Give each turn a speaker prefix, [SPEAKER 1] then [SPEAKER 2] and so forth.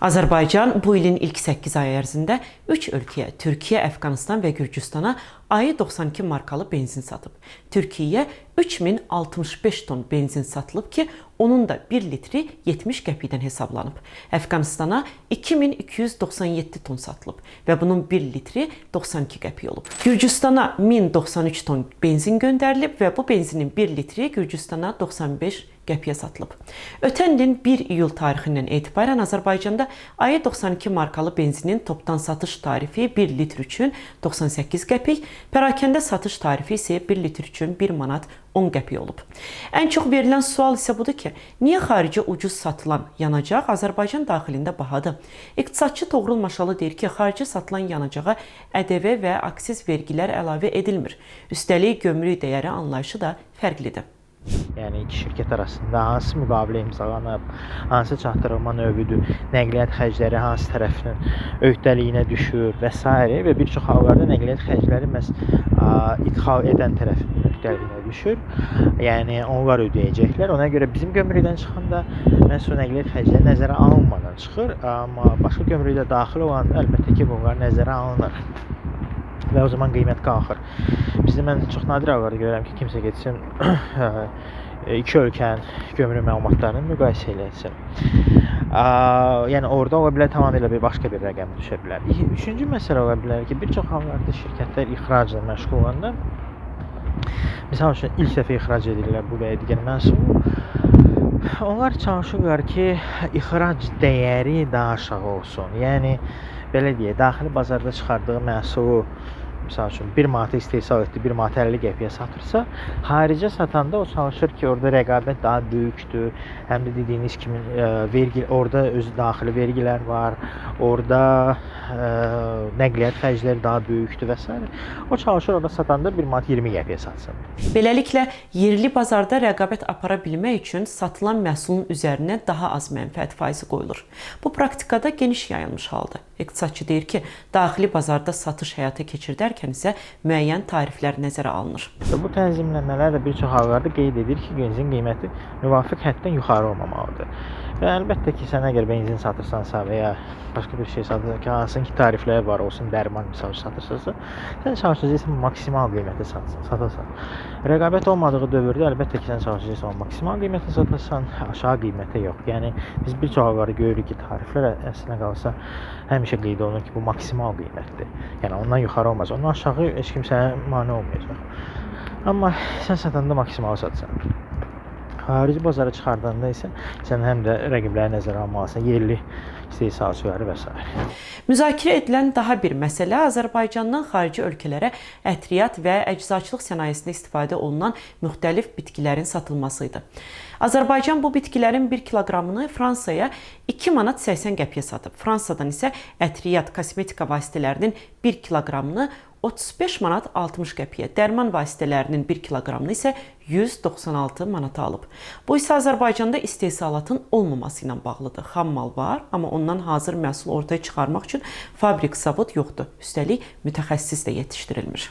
[SPEAKER 1] Azərbaycan bu ilin ilk 8 ay ərzində 3 ölkəyə, Türkiyə, Əfqanıstan və Gürcüstana ayı 92 markalı benzin satıb. Türkiyəyə 3065 ton benzin satılıb ki, onun da 1 litri 70 qəpikdən hesablanıb. Əfqanistana 2297 ton satılıb və bunun 1 litri 92 qəpik olub. Gürcüstana 1093 ton benzin göndərilib və bu benzinin 1 litri Gürcüstana 95 qəpiyə satılıb. Ötən ilin 1 iyul tarixindən etibarən Azərbaycanda ayı 92 markalı benzinin topdan satış tarifi 1 litr üçün 98 qəpik, pərakəndə satış tarifi isə 1 litr üçün 1 manat 10 qəpik olub. Ən çox verilən sual isə budur ki, niyə xaricə ucuz satılan yanacaq Azərbaycan daxilində bahadır? İqtisadçı Toğrul Maşalı deyir ki, xaricə satılan yanacağa ƏDV və aksiz vergilər əlavə edilmir. Üstəlik gömrük dəyəri anlayışı da fərqlidir.
[SPEAKER 2] Yəni iki şirkət arasında hansı müqavilə imzalanıb, hansı çatdırılma növüdür, nəqliyyat xərcləri hansı tərəfinin öhdəliyinə düşür və s. və bir çox hallarda nəqliyyat xərcləri məhz ithal edən tərəfinin öhdəliyinə düşür. Yəni onlar ödəyəcəklər. Ona görə bizim gömrükdən çıxanda məhz o nəqliyyat xərcləri nəzərə alınmadan çıxır, amma başqa gömrükdə daxil olanda əlbəttə ki, bunlar nəzərə alınır. Və o zaman qiymət qalxır. Bizdə mən çox nadir hallarda görürəm ki, kimsə getsin iki ölkənin gömrük məlumatlarını müqayisə etsin. Yəni orada ola bilər tamamilə başqa bir rəqəm düşə bilər. Üçüncü məsələ ola bilər ki, bir çox hallarda şirkətlər ixracla məşğul olanda, misal üçün ilk dəfə ixrac edirlər bu və ya digər məhsulu, onlar çalışırlar ki, ixrac dəyəri daha aşağı olsun. Yəni belə deyək, daxili bazarda çıxardığı məhsulu misal üçün 1 manata istehsal etdi, 1 manat 50 qəpiyə satırsa, xaricə satanda o çalışır ki, orada rəqabət daha böyükdür. Həm də dediyiniz kimi vergi, orada öz daxili vergilər var, orada nəqliyyat xərcləri daha böyükdür və s. O çalışır orada satanda 1 manat 20 qəpiyə satsın.
[SPEAKER 1] Beləliklə, yerli bazarda rəqabət apara bilmək üçün satılan məhsulun üzərinə daha az mənfəət faizi qoyulur. Bu praktikada geniş yayılmış haldır. İqtisadçı deyir ki, daxili bazarda satış həyata keçirdərkən isə müəyyən tariflər nəzərə alınır.
[SPEAKER 2] Bu tənzimləmələr də bir çox hallarda qeyd edir ki, benzin qiyməti müvafiq həddən yuxarı olmamalıdır. Və əlbəttə ki, sən əgər benzin satırsansa və ya başqa bir şey satırsan ki, hansı ki tarifləri var olsun, dərman misal satırsansa, sən çalışacaqsan maksimal qiymətə satırsan. Rəqabət olmadığı dövrdə əlbəttə ki, sən çalışacaqsan maksimal qiymətə satırsan, aşağı qiymətə yox. Yəni biz bir çox hallarda görürük ki, tariflər əslində qalsa həmişə qeyd olunur ki, bu maksimal qiymətdir. Yəni ondan yuxarı olmaz. Ondan aşağı heç kimsə mane olmayacaq. Amma sən satanda maksimal satsan. Xarici bazara çıxardanda isə sən həm də rəqibləri nəzərə almalısan, yerli istehsalçıları və s.
[SPEAKER 1] Müzakirə edilən daha bir məsələ Azərbaycandan xarici ölkələrə ətriyyat və əczaçılıq sənayesində istifadə olunan müxtəlif bitkilərin satılması idi. Azərbaycan bu bitkilərin 1 kiloqramını Fransaya 2 manat 80 qəpiyə satıb. Fransadan isə ətriyyat kosmetika vasitələrinin 1 kiloqramını 35 manat 60 qəpiyə, dərman vasitələrinin 1 kiloqramını isə 196 manata alıb. Bu isə Azərbaycanda istehsalatın olmaması ilə bağlıdır. Xam mal var, amma ondan hazır məhsul ortaya çıxarmaq üçün fabrik zavod yoxdur. Üstəlik mütəxəssis də yetişdirilmir.